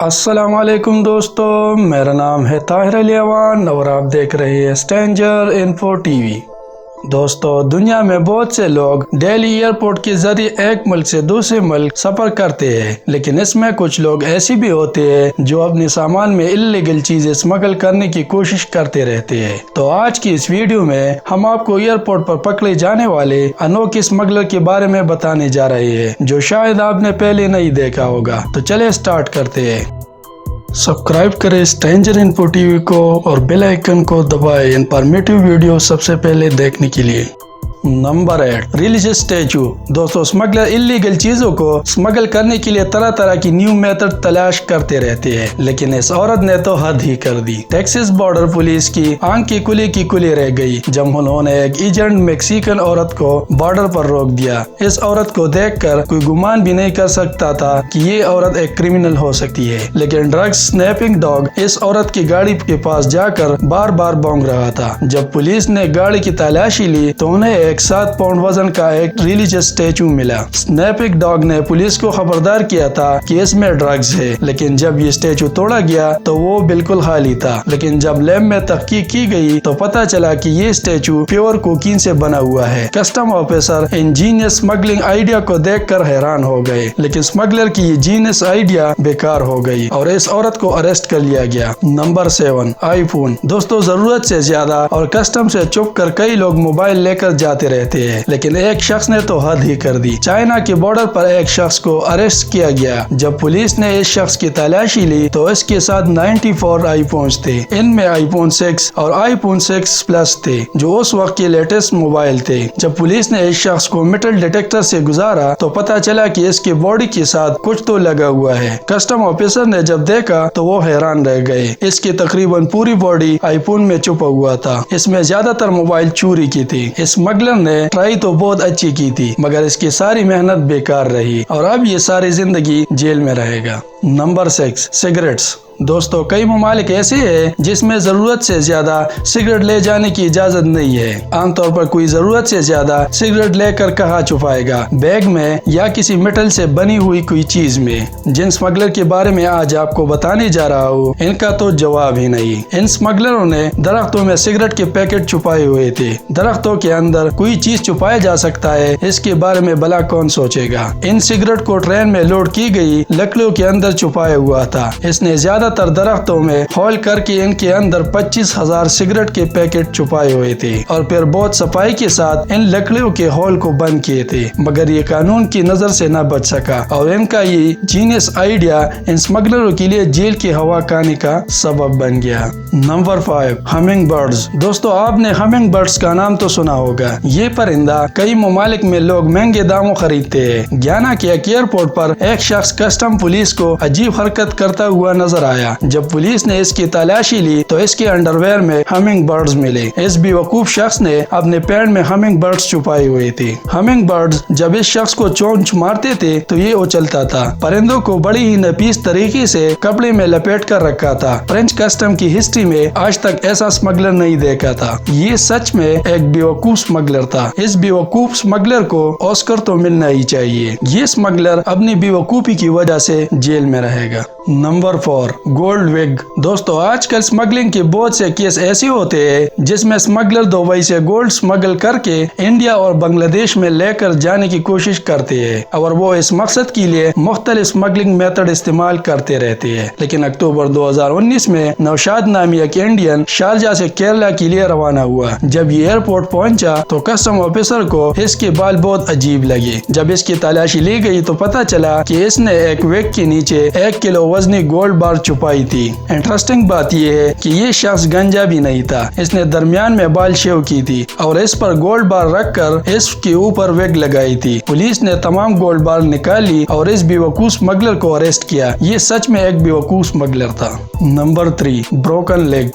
السلام علیکم دوستو، میرا نام ہے طاہر علی اوان اور آپ دیکھ رہے ہیں اسٹرینجر انفو ٹی وی۔ دوستو، دنیا میں بہت سے لوگ ڈیلی ایئرپورٹ کے ذریعے ایک ملک سے دوسرے ملک سفر کرتے ہیں، لیکن اس میں کچھ لوگ ایسے بھی ہوتے ہیں جو اپنے سامان میں اللیگل چیزیں اسمگل کرنے کی کوشش کرتے رہتے ہیں۔ تو آج کی اس ویڈیو میں ہم آپ کو ایئرپورٹ پر پکڑے جانے والے انوکھے اسمگلر کے بارے میں بتانے جا رہے ہیں جو شاید آپ نے پہلے نہیں دیکھا ہوگا۔ تو چلے سٹارٹ کرتے ہیں۔ سبسکرائب کریں اسٹرینجر انفو ٹی وی کو اور بیل آئیکن کو دبائیں انفارمیٹیو ویڈیو سب سے پہلے دیکھنے کے لیے۔ Number 8، religious statue. دوستو، اسمگلر اللیگل چیزوں کو اسمگل کرنے کے لیے طرح طرح کی نیو میتھڈ تلاش کرتے رہتے ہیں، لیکن اس عورت نے تو حد ہی کر دی۔ ٹیکساس بارڈر پولیس کی آنکھیں کھلی رہ گئی جب انہوں نے ایک ایجنٹ میکسیکن عورت کو بارڈر پر روک دیا۔ اس عورت کو دیکھ کر کوئی گمان بھی نہیں کر سکتا تھا کہ یہ عورت ایک کرمنل ہو سکتی ہے، لیکن ڈرگ سنیپنگ ڈاگ اس عورت کی گاڑی کے پاس جا کر بار بار بونگ رہا تھا۔ جب پولیس نے گاڑی کی تلاشی لی تو انہیں ایک 7 پاؤنڈ وزن کا ایک ریلیجیس اسٹیچو ملا۔ سنیپنگ ڈاگ نے پولیس کو خبردار کیا تھا کہ اس میں ڈرگز ہے، لیکن جب یہ اسٹیچو توڑا گیا تو وہ بالکل خالی تھا۔ لیکن جب لیب میں تحقیق کی گئی تو پتا چلا کہ یہ اسٹیچو پیور کوکین سے بنا ہوا ہے۔ Custom officer ingenious smuggling idea کو دیکھ کر حیران ہو گئے، لیکن اسمگلر کی یہ جینیس آئیڈیا بیکار ہو گئی اور اس عورت کو اریسٹ کر لیا گیا۔ نمبر 7، آئی فون۔ دوستو، ضرورت سے زیادہ اور کسٹم سے چھپ کر کئی لوگ موبائل لے کر جاتے رہتے ہیں، لیکن ایک شخص نے تو حد ہی کر دی۔ چائنا کے بارڈر پر ایک شخص کو اریسٹ کیا گیا۔ جب پولیس نے اس شخص کی تلاشی لی تو اس کے ساتھ 94 آئی فونز تھے۔ ان میں آئی فون 6 اور آئی فون 6 پلس تھے، جو اس وقت کے لیٹسٹ موبائل تھے۔ جب پولیس نے اس شخص کو میٹل ڈیٹیکٹر سے گزارا تو پتا چلا کہ اس کے باڈی کے ساتھ کچھ تو لگا ہوا ہے۔ کسٹم آفیسر نے جب دیکھا تو وہ حیران رہ گئے۔ اس کی تقریباً پوری باڈی آئی فون میں چھپا ہوا تھا۔ اس میں زیادہ تر موبائل چوری کی تھی۔ اسمگلر نے ٹرائی تو بہت اچھی کی تھی، مگر اس کی ساری محنت بیکار رہی اور اب یہ ساری زندگی جیل میں رہے گا۔ Number 6، cigarettes. دوستو، کئی ممالک ایسے ہیں جس میں ضرورت سے زیادہ سگریٹ لے جانے کی اجازت نہیں ہے۔ عام طور پر کوئی ضرورت سے زیادہ سگریٹ لے کر کہاں چھپائے گا؟ بیگ میں یا کسی میٹل سے بنی ہوئی کوئی چیز میں۔ جن اسمگلر کے بارے میں آج آپ کو بتانے جا رہا ہوں، ان کا تو جواب ہی نہیں۔ ان اسمگلروں نے درختوں میں سگریٹ کے پیکٹ چھپائے ہوئے تھے۔ درختوں کے اندر کوئی چیز چھپایا جا سکتا ہے، اس کے بارے میں بھلا کون سوچے گا؟ ان سگریٹ کو ٹرین میں لوڈ کی گئی لکڑیوں کے اندر چھپایا ہوا تھا۔ اس نے زیادہ تر درختوں میں ہول کر کے ان کے اندر 25,000 سگریٹ کے پیکٹ چھپائے ہوئے تھے اور پھر بہت صفائی کے ساتھ ان لکڑیوں کے ہول کو بند کیے تھے، مگر یہ قانون کی نظر سے نہ بچ سکا اور ان کا یہ جینیس آئیڈیا ان اسمگلروں کے لیے جیل کی ہوا کھانے کا سبب بن گیا۔ Number 5، humming birds. دوستو، آپ نے ہمنگ برڈز کا نام تو سنا ہوگا۔ یہ پرندہ کئی ممالک میں لوگ مہنگے داموں خریدتے ہیں۔ گیانا کے ایک ایئرپورٹ پر ایک شخص کسٹم پولیس کو عجیب حرکت کرتا ہوا نظر آیا۔ جب پولیس نے اس کی تلاشی لی تو اس کے انڈر ویئر میں ہمنگ برڈز ملے۔ اس بیوقوف شخص نے اپنے پینٹ میں ہمنگ برڈز چھپائے ہوئے تھے۔ ہمنگ برڈز جب اس شخص کو چونچ مارتے تھے تو یہ اچھلتا تھا۔ پرندوں کو بڑی ہی نفیس طریقے سے کپڑے میں لپیٹ کر رکھا تھا۔ فرینچ کسٹم کی ہسٹری میں آج تک ایسا اسمگلر نہیں دیکھا تھا۔ یہ سچ میں ایک بیوقوف اسمگلر تھا۔ اس بیوقوف اسمگلر کو آسکر تو ملنا ہی چاہیے۔ یہ اسمگلر اپنی بیوقوفی کی وجہ سے جیل میں رہے گا۔ Number 4، gold وگ۔ دوستو، آج کل اسمگلنگ کے بہت سے کیس ایسے ہوتے ہیں جس میں اسمگلر دبئی سے گولڈ اسمگل کر کے انڈیا اور بنگلہ دیش میں لے کر جانے کی کوشش کرتے ہیں اور وہ اس مقصد کے لیے مختلف اسمگلنگ میتھڈ استعمال کرتے رہتے ہیں۔ لیکن اکتوبر 2019 میں نوشاد نامی ایک انڈین شارجہ سے کیرلا کے لیے روانہ ہوا۔ جب یہ ایئرپورٹ پہنچا تو کسٹم آفیسر کو اس کے بال بہت عجیب لگے۔ جب اس کی تلاشی لی گئی تو پتا چلا کہ اس نے ایک وگ کے نیچے 1 کلو وزنی گولڈ بار چھپائی تھی۔ انٹرسٹنگ بات یہ ہے کہ یہ شخص گنجا بھی نہیں تھا۔ اس نے درمیان میں بال شیو کی تھی اور اس پر گولڈ بار رکھ کر اس کے اوپر وگ لگائی تھی۔ پولیس نے تمام گولڈ بار نکالی اور اس بیوقوف اسمگلر کو اریسٹ کیا۔ یہ سچ میں ایک بیوقوف اسمگلر تھا۔ Number 3، broken league.